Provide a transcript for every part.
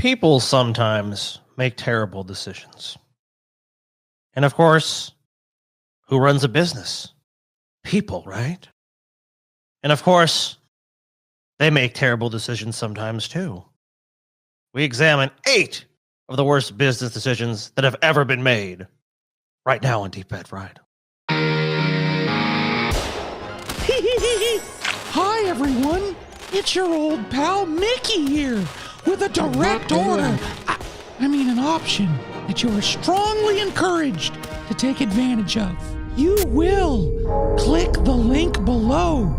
People sometimes make terrible decisions. And of course, who runs a business? People, right? And of course, they make terrible decisions sometimes too. We examine 8 of the worst business decisions that have ever been made right now on Deep Bed Friday. Hi, everyone. It's your old pal Mickey here with a direct order. I mean, an option that you are strongly encouraged to take advantage of. You will click the link below.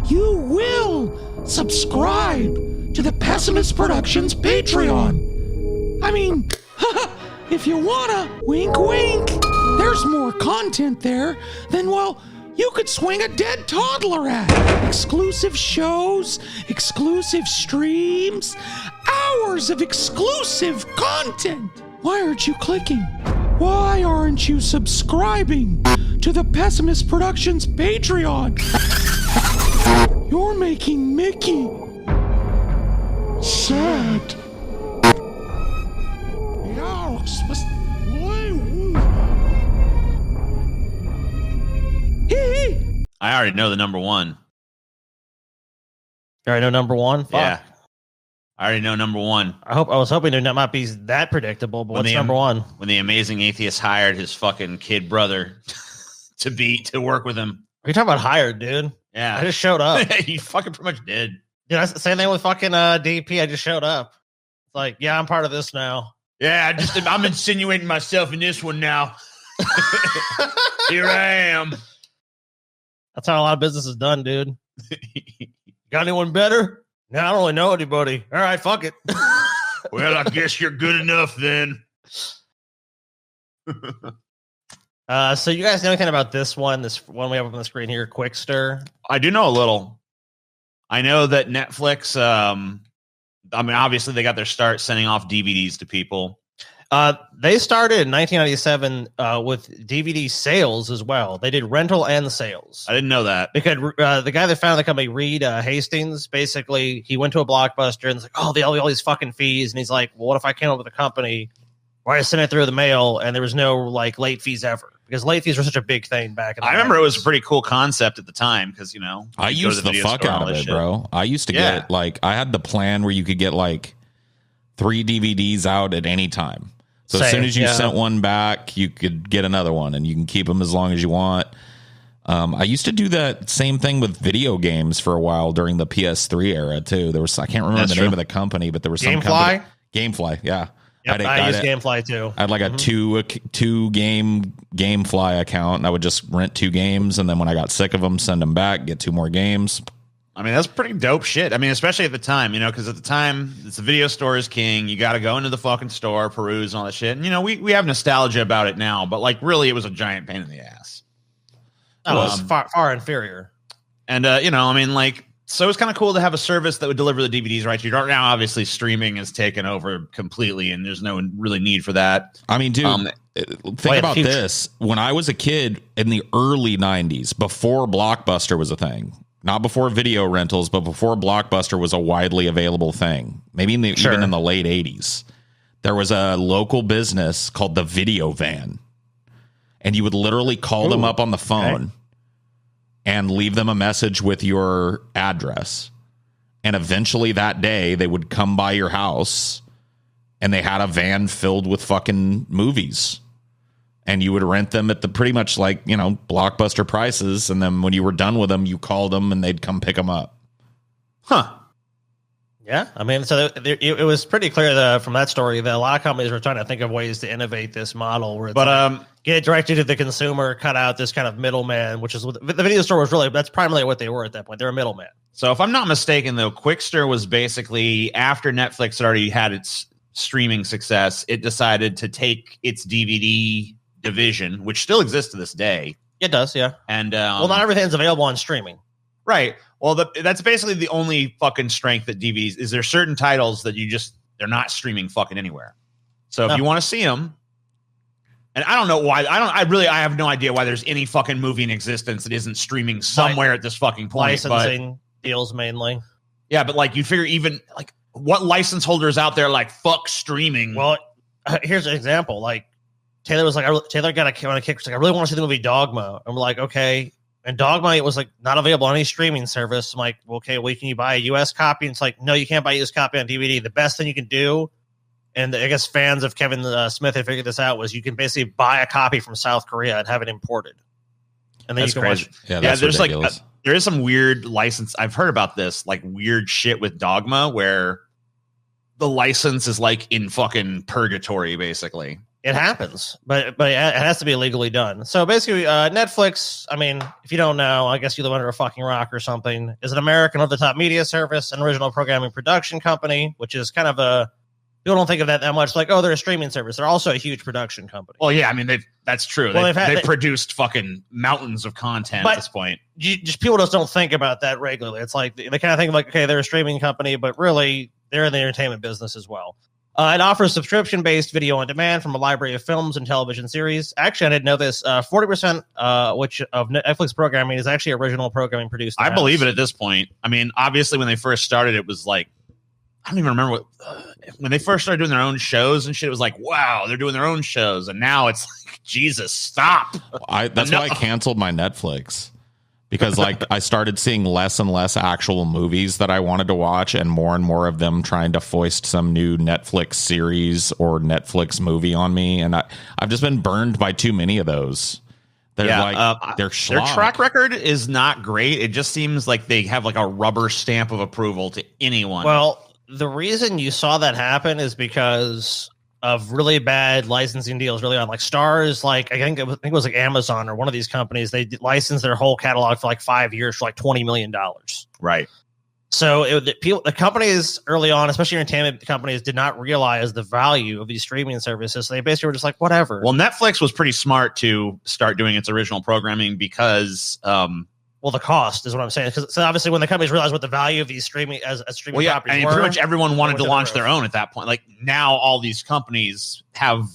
You will subscribe to the Pessimist Productions Patreon. I mean, if you wanna, wink wink, there's more content there than, well, you could swing a dead toddler at. Exclusive shows, exclusive streams, hours of exclusive content. Why aren't you clicking? Why aren't you subscribing to the Pessimist Productions Patreon? You're making Mickey sad. I already know the number one. You already know number one? Fuck. Yeah. I already know number one. I was hoping it might be that predictable, but what's number one? When the Amazing Atheist hired his fucking kid brother to work with him. Are you talking about hired, dude? Yeah. I just showed up. You fucking pretty much did. Dude, same thing with fucking DP. I just showed up. It's like, yeah, I'm part of this now. Yeah, I'm insinuating myself in this one now. Here I am. That's how a lot of business is done, dude. Got anyone better? No, I don't really know anybody. All right, fuck it. Well, I guess you're good enough then. So you guys know anything about this one we have up on the screen here, Qwikster? I do know a little. I know that Netflix, obviously they got their start sending off DVDs to people. They started in 1997 with DVD sales as well. They did rental and sales. I didn't know that. Because the guy that founded the company, Reed Hastings, basically, he went to a Blockbuster and was like, oh, all these fucking fees. And he's like, well, what if I came up with a company where I sent it through the mail and there was no like late fees ever? Because late fees were such a big thing back in the 90s. I remember it was a pretty cool concept at the time because, I used the fuck out of it, bro. I used to get I had the plan where you could get like 3 DVDs out at any time. So as soon as you sent one back, you could get another one, and you can keep them as long as you want. I used to do that same thing with video games for a while during the PS3 era too. There was I can't remember the name of the company, but there was some company. Gamefly, yeah. Yep, I used Gamefly too. I had like a two game Gamefly account, and I would just rent 2 games, and then when I got sick of them, send them back, get 2 more games. I mean, that's pretty dope shit. I mean, especially at the time, because at the time, it's the video store is king. You got to go into the fucking store, peruse and all that shit. And, we have nostalgia about it now, but like really, it was a giant pain in the ass. That was far inferior. And, so it's kind of cool to have a service that would deliver the DVDs right to you. Now, obviously, streaming has taken over completely, and there's no really need for that. I mean, dude, think about this. When I was a kid in the early 90s, before Blockbuster was a thing, not before video rentals, but before Blockbuster was a widely available thing, maybe even in the late 80s, there was a local business called the Video Van. And you would literally call them up on the phone and leave them a message with your address. And eventually that day, they would come by your house, and they had a van filled with fucking movies. And you would rent them at the pretty much like, Blockbuster prices. And then when you were done with them, you called them and they'd come pick them up. Huh. Yeah. I mean, so it was pretty clear from that story that a lot of companies were trying to think of ways to innovate this model where it's get it directly to the consumer, cut out this kind of middleman, which is what the video store was really, that's primarily what they were at that point. They were a middleman. So if I'm not mistaken, though, Qwikster was basically after Netflix already had its streaming success, it decided to take its DVD division, which still exists to this day. It does, yeah. And not everything's available on streaming, right? Well, that's basically the only fucking strength that DVDs is. There certain titles that they're not streaming fucking anywhere. So if you want to see them, and I don't know why, I have no idea why there's any fucking movie in existence that isn't streaming somewhere at this fucking point. Licensing deals mainly. Yeah, but like you figure even like what license holders out there like fuck streaming? Well, here's an example. Like Taylor was like, Taylor got on a kick. Like, I really want to see the movie Dogma. I'm like, okay. And Dogma, it was like not available on any streaming service. I'm like, well, okay, well, can you buy a US copy? And it's like, no, you can't buy a US copy on DVD. The best thing you can do, and I guess fans of Kevin Smith had figured this out, was you can basically buy a copy from South Korea and have it imported. And then that's you can crazy. watch. Yeah, that's there's ridiculous. There is some weird license. I've heard about this, like weird shit with Dogma where the license is like in fucking purgatory, basically. It happens, but it has to be legally done. So basically, Netflix, I mean, if you don't know, I guess you live under a fucking rock or something, is an American over-the-top media service, an original programming production company, which is kind of a, people don't think of that much. Like, oh, they're a streaming service. They're also a huge production company. Well, yeah, I mean, that's true. Well, they've produced fucking mountains of content at this point. Just people just don't think about that regularly. It's like they kind of think like, okay, they're a streaming company, but really they're in the entertainment business as well. It offers subscription-based video on demand from a library of films and television series. Actually, I didn't know this. 40% which of Netflix programming is actually original programming produced. I believe it at this point. I mean, obviously, when they first started, it was like, I don't even remember what when they first started doing their own shows and shit. It was like, wow, they're doing their own shows, and now it's like, Jesus, stop. That's why I canceled my Netflix. Because like I started seeing less and less actual movies that I wanted to watch, and more of them trying to foist some new Netflix series or Netflix movie on me, and I've just been burned by too many of those. They're they're schlock. Their track record is not great. It just seems like they have like a rubber stamp of approval to anyone. Well, the reason you saw that happen is because of really bad licensing deals early on. Like Stars, like I think it was like Amazon or one of these companies, they licensed their whole catalog for like 5 years for like $20 million. Right. So the companies early on, especially entertainment companies, did not realize the value of these streaming services. So they basically were just like, whatever. Well, Netflix was pretty smart to start doing its original programming because well, the cost is what I'm saying. So obviously, when the companies realize what the value of these streaming properties I mean, were, pretty much everyone wanted to launch their own at that point. Like now, all these companies have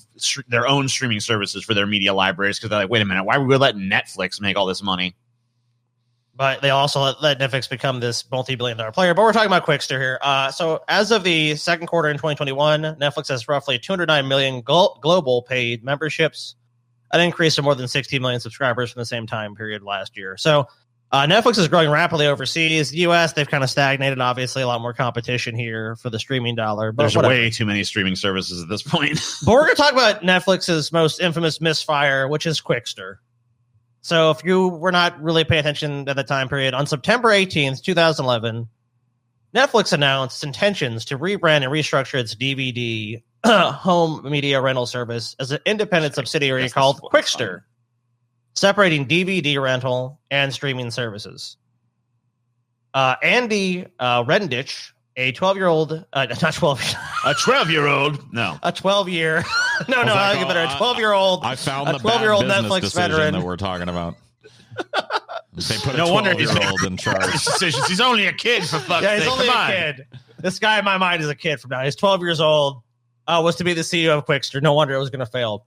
their own streaming services for their media libraries because they're like, wait a minute, why would we let Netflix make all this money? But they also let Netflix become this multi-billion-dollar player. But we're talking about Qwikster here. So as of the second quarter in 2021, Netflix has roughly 209 million global paid memberships, an increase of more than 60 million subscribers from the same time period last year. So Netflix is growing rapidly overseas. The U.S., they've kind of stagnated. Obviously, a lot more competition here for the streaming dollar. But there's way too many streaming services at this point. But we're going to talk about Netflix's most infamous misfire, which is Qwikster. So if you were not really paying attention at the time period, on September 18th, 2011, Netflix announced its intentions to rebrand and restructure its DVD home media rental service as an independent subsidiary called Qwikster, separating DVD rental and streaming services. Andy Rendich, a 12-year-old, not 12, a 12-year-old, no, a 12-year, no, I'll give it a 12-year-old. I found a 12-year-old Netflix veteran that we're talking about. They put no a wonder 12-year-old in charge. Decisions. He's only a kid, for fuck's sake. Yeah, he's only a kid. This guy in my mind is a kid from now. He's 12 years old. Was to be the CEO of Qwikster. No wonder it was going to fail.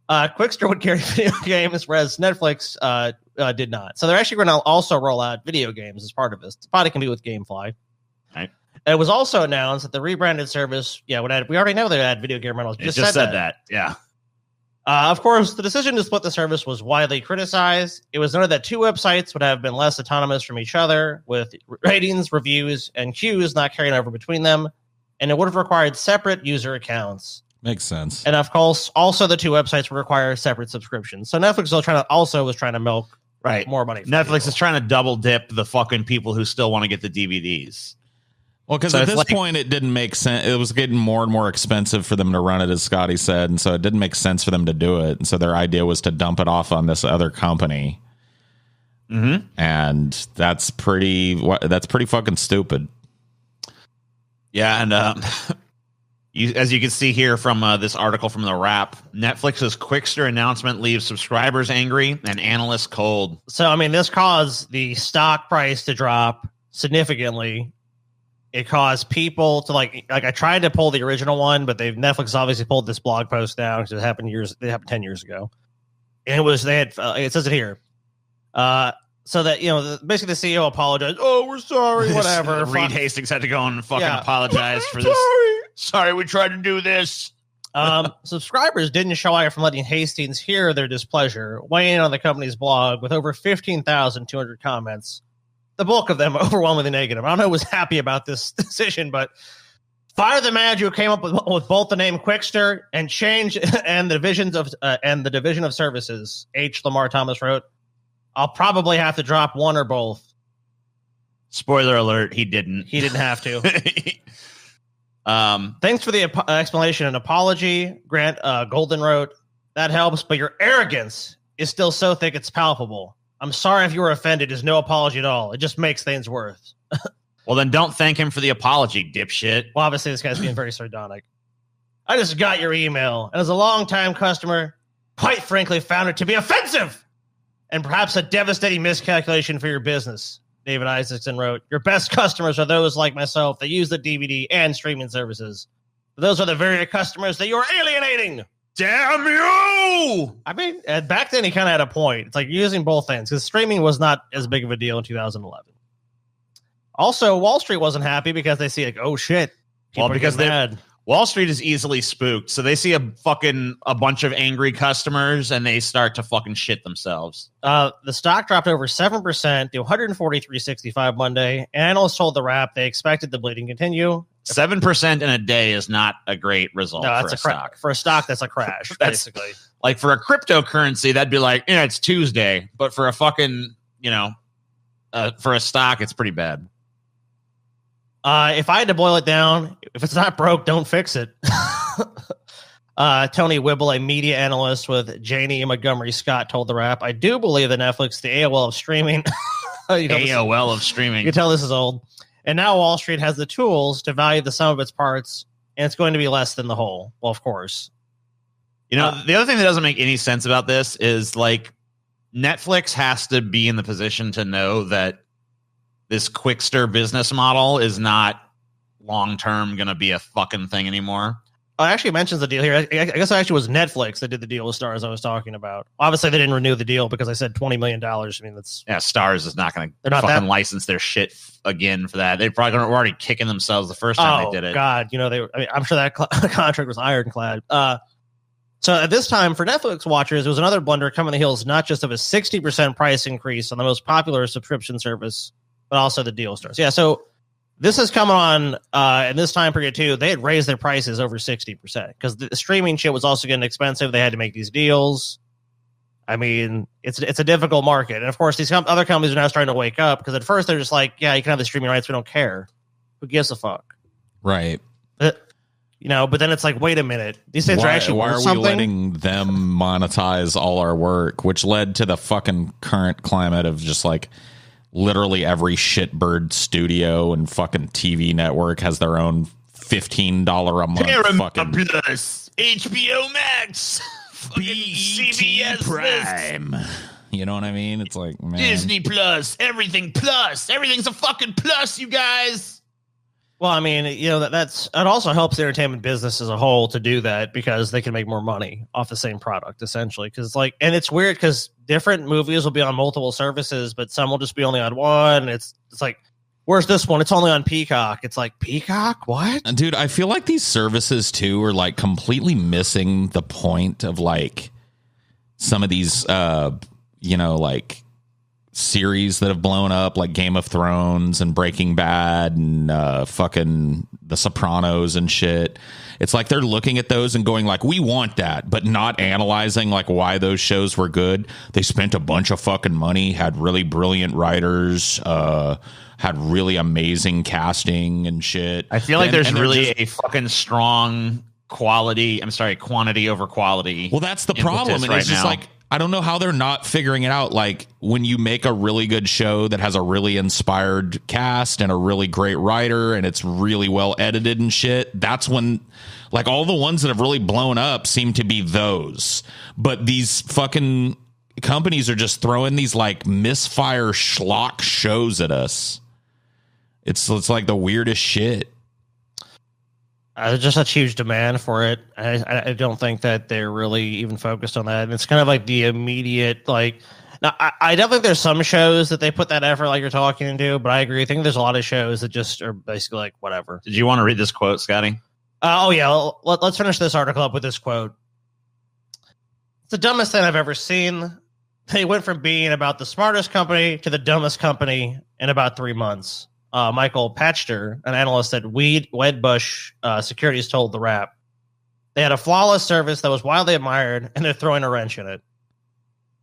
Qwikster would carry video games, whereas Netflix did not. So they're actually going to also roll out video games as part of this. It's probably can be with GameFly. Right. It was also announced that the rebranded service, we already know they had video game rentals. Just said that. Yeah. Of course, the decision to split the service was widely criticized. It was noted that two websites would have been less autonomous from each other, with ratings, reviews, and queues not carrying over between them, and it would have required separate user accounts. Makes sense. And of course, also the two websites would require separate subscriptions. So Netflix was trying to milk more money. Netflix is trying to double dip the fucking people who still want to get the DVDs. Well, because at this point, it didn't make sense. It was getting more and more expensive for them to run it, as Scotty said, and so it didn't make sense for them to do it. And so their idea was to dump it off on this other company. Mm-hmm. And that's pretty fucking stupid. Yeah, and as you can see here from this article from The Wrap, Netflix's Qwikster announcement leaves subscribers angry and analysts cold. So, I mean, this caused the stock price to drop significantly. It caused people to like I tried to pull the original one, but Netflix obviously pulled this blog post down because it happened 10 years ago. And it says it here. so that, basically the CEO apologized. Oh, we're sorry, whatever. Reed Hastings had to go and fucking apologize for this. Sorry, we tried to do this. Subscribers didn't shy from letting Hastings hear their displeasure, weighing in on the company's blog with over 15,200 comments. The bulk of them overwhelmingly negative. I don't know who was happy about this decision, but fire the manager who came up with both the name Qwikster and change and the division of services. H. Lamar Thomas wrote, "I'll probably have to drop one or both." Spoiler alert: he didn't. He didn't have to. Thanks for the explanation and apology. Grant Golden wrote, "That helps, but your arrogance is still so thick it's palpable. I'm sorry if you were offended. There's no apology at all. It just makes things worse." Well, then don't thank him for the apology, dipshit. Well, obviously, this guy's being very sardonic. "I just got your email, and as a longtime customer, quite frankly, found it to be offensive and perhaps a devastating miscalculation for your business." David Isaacson wrote, "Your best customers are those like myself that use the DVD and streaming services. But those are the very customers that you're alienating." Damn you! I mean, back then he kind of had a point. It's like using both things because streaming was not as big of a deal in 2011. Also, Wall Street wasn't happy because they see like, oh shit. Well, because Wall Street is easily spooked, so they see a bunch of angry customers and they start to fucking shit themselves. The stock dropped over 7% to 143.65 Monday. Analysts told the Wrap they expected the bleeding to continue. 7% in a day is not a great result. No, that's a stock. For a stock, that's a crash, basically. Like for a cryptocurrency, that'd be like, it's Tuesday. But for a fucking, for a stock, it's pretty bad. If I had to boil it down, if it's not broke, don't fix it. Tony Whibble, a media analyst with Janie Montgomery Scott, told the Wrap, "I do believe that Netflix, the AOL of streaming." AOL of streaming. You can tell this is old. "And now Wall Street has the tools to value the sum of its parts, and it's going to be less than the whole." Well, of course. The other thing that doesn't make any sense about this is like Netflix has to be in the position to know that this Qwikster business model is not long-term going to be a fucking thing anymore. Oh, it actually mentions the deal here. I guess it actually was Netflix that did the deal with Stars I was talking about. Obviously, they didn't renew the deal because I said $20 million. I mean, that's... Yeah, Stars is not going to fucking license their shit again for that. They probably were already kicking themselves the first time they did it. Oh, God. I'm sure that contract was ironclad. So at this time, for Netflix watchers, it was another blunder coming on the heels not just of a 60% price increase on the most popular subscription service, but also the deal Stars. Yeah, so this is coming on in this time period, too. They had raised their prices over 60% because the streaming shit was also getting expensive. They had to make these deals. I mean, it's a difficult market. And, of course, these other companies are now starting to wake up because at first they're just like, yeah, you can have the streaming rights. We don't care. Who gives a fuck? Right. But then it's like, wait a minute. These things are actually worth something. Why are we letting them monetize all our work, which led to the fucking current climate of just like literally every shitbird studio and fucking TV network has their own $15 a month Paramount fucking Plus, HBO Max, CBS Prime. You know what I mean? It's like, man. Disney Plus, everything's a fucking plus, you guys. Well, I mean, it also helps the entertainment business as a whole to do that because they can make more money off the same product, essentially. Because and it's weird because different movies will be on multiple services, but some will just be only on one. It's like, where's this one? It's only on Peacock. It's like, Peacock? What? Dude, I feel like these services too are like completely missing the point of like some of these, like series that have blown up like Game of Thrones and Breaking Bad and fucking The Sopranos and shit. It's like they're looking at those and going like, we want that, but not analyzing like why those shows were good. They spent a bunch of fucking money, had really brilliant writers, had really amazing casting and shit. I feel like there's really a fucking strong quantity over quality. Well, that's the problem. And it's just like, I don't know how they're not figuring it out. Like when you make a really good show that has a really inspired cast and a really great writer and it's really well edited and shit, that's when like all the ones that have really blown up seem to be those. But these fucking companies are just throwing these like misfire schlock shows at us. It's like the weirdest shit. There's just such huge demand for it. I don't think that they're really even focused on that. And it's kind of like the immediate, like, Now, I definitely think there's some shows that they put that effort like you're talking into, but I agree. I think there's a lot of shows that just are basically like, whatever. Did you want to read this quote, Scotty? Let's finish this article up with this quote. It's the dumbest thing I've ever seen. They went from being about the smartest company to the dumbest company in about 3 months. Michael Patchter, an analyst at Wedbush Securities, told The Wrap. They had a flawless service that was widely admired, and they're throwing a wrench in it.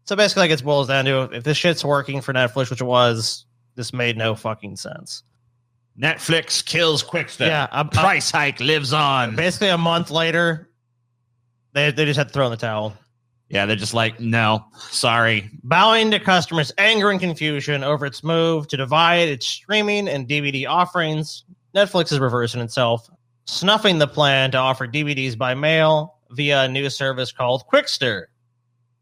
So basically, like, it boils down to, if this shit's working for Netflix, which it was, this made no fucking sense. Netflix kills Qwikster. Yeah, price hike lives on. Basically, a month later, they just had to throw in the towel. Yeah, they're just like, no, sorry. Bowing to customers' anger and confusion over its move to divide its streaming and DVD offerings, Netflix is reversing itself, snuffing the plan to offer DVDs by mail via a new service called Qwikster.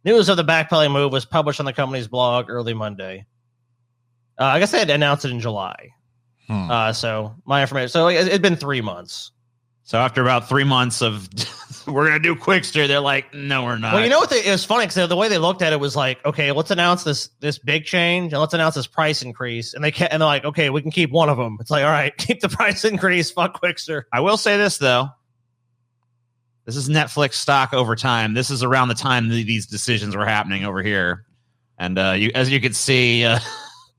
News of the backpedaling move was published on the company's blog early Monday. I guess they had announced it in July. So my information. So it'd been 3 months. So after about 3 months of we're gonna do Qwikster, they're like, no, we're not. Well, you know what? It was funny because the way they looked at it was like, okay, let's announce this big change and let's announce this price increase. And they're like, okay, we can keep one of them. It's like, all right, keep the price increase. Fuck Qwikster. I will say this though. This is Netflix stock over time. This is around the time these decisions were happening over here. And as you could see,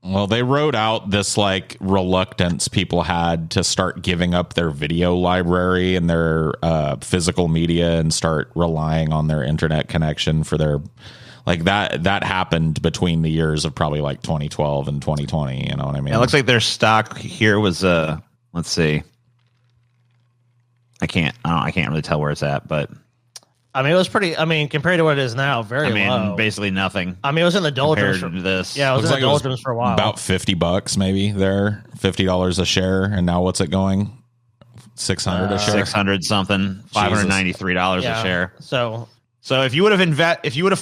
well, they wrote out this like reluctance people had to start giving up their video library and their physical media and start relying on their internet connection for their like that happened between the years of probably like 2012 and 2020. You know what I mean? It looks like their stock here was let's see. I can't really tell where it's at, but I mean, it was pretty. I mean, compared to what it is now, very low. Basically nothing. I mean, it was in the doldrums to this. Yeah, it was in the doldrums for a while. About $50 maybe there, $50 a share, and now what's it going? $600 a share, 600 something, $593 a share. So if you would have if you'd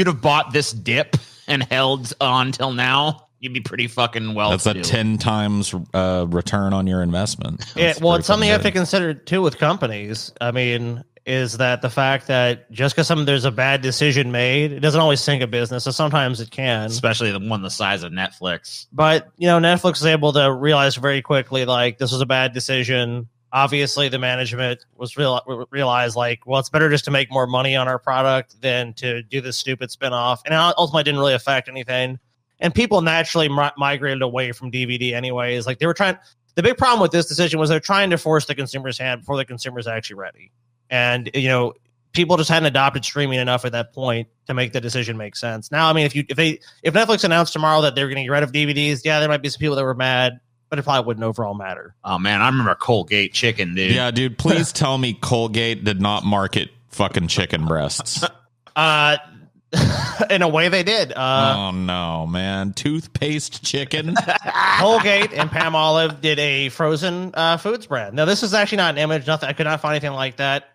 have bought this dip and held on till now, you'd be pretty fucking well. That's a 10 times return on your investment. It's something you have to consider too with companies. I mean, is that the fact that just because there's a bad decision made, it doesn't always sink a business. So sometimes it can, especially the one the size of Netflix. But Netflix was able to realize very quickly, like, this was a bad decision. Obviously, the management was realized, like, well, it's better just to make more money on our product than to do this stupid spinoff. And it ultimately didn't really affect anything. And people naturally migrated away from DVD anyways. Like, they were trying. The big problem with this decision was they're trying to force the consumer's hand before the consumer's actually ready. And, people just hadn't adopted streaming enough at that point to make the decision make sense. Now, I mean, if Netflix announced tomorrow that they're going to get rid of DVDs, yeah, there might be some people that were mad, but it probably wouldn't overall matter. Oh, man, I remember Colgate chicken, dude. Yeah, dude, please tell me Colgate did not market fucking chicken breasts. In a way they did. Oh, no, man. Toothpaste chicken? Colgate and Palmolive did a frozen foods brand. Now, this is actually not an image. Nothing. I could not find anything like that.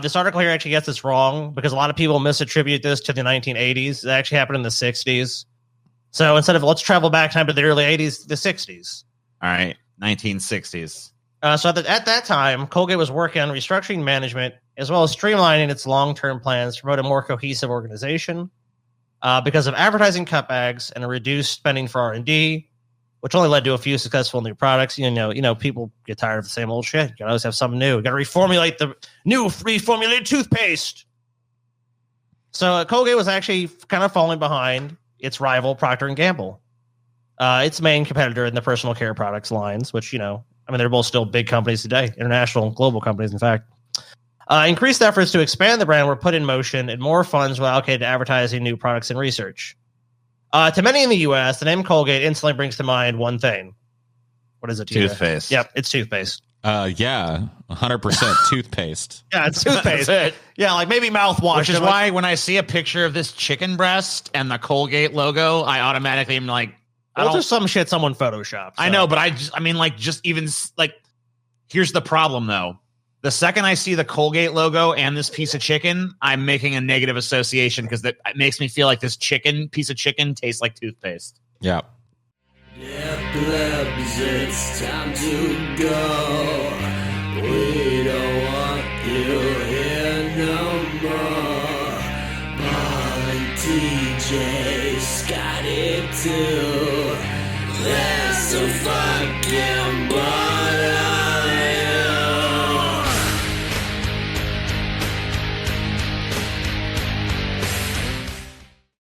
This article here actually gets this wrong because a lot of people misattribute this to the 1980s. It actually happened in the 60s. So instead of let's travel back time to the early 80s, the 60s. All right, 1960s. So at that time, Colgate was working on restructuring management as well as streamlining its long-term plans to promote a more cohesive organization because of advertising cutbacks and a reduced spending for R&D, which only led to a few successful new products. People get tired of the same old shit. You gotta always have something new. You gotta reformulate the new reformulated toothpaste. So Colgate was actually kind of falling behind its rival Procter & Gamble, its main competitor in the personal care products lines, which, they're both still big companies today, international, global companies, in fact. Increased efforts to expand the brand were put in motion, and more funds were allocated to advertising new products and research. To many in the U.S., the name Colgate instantly brings to mind one thing. What is it? Toothpaste. Yep, it's toothpaste. Yeah, 100% toothpaste. Yeah, it's toothpaste. That's it. Yeah, like maybe mouthwash. Which is why when I see a picture of this chicken breast and the Colgate logo, I automatically am like, just some shit someone photoshopped. So. I know, but here's the problem though. The second I see the Colgate logo and this piece of chicken, I'm making a negative association because it makes me feel like this piece of chicken tastes like toothpaste. Yeah. Yeah, plebs, it's time to go. We don't want you here no more. Volunteer. Jay's got it too. There's a fucking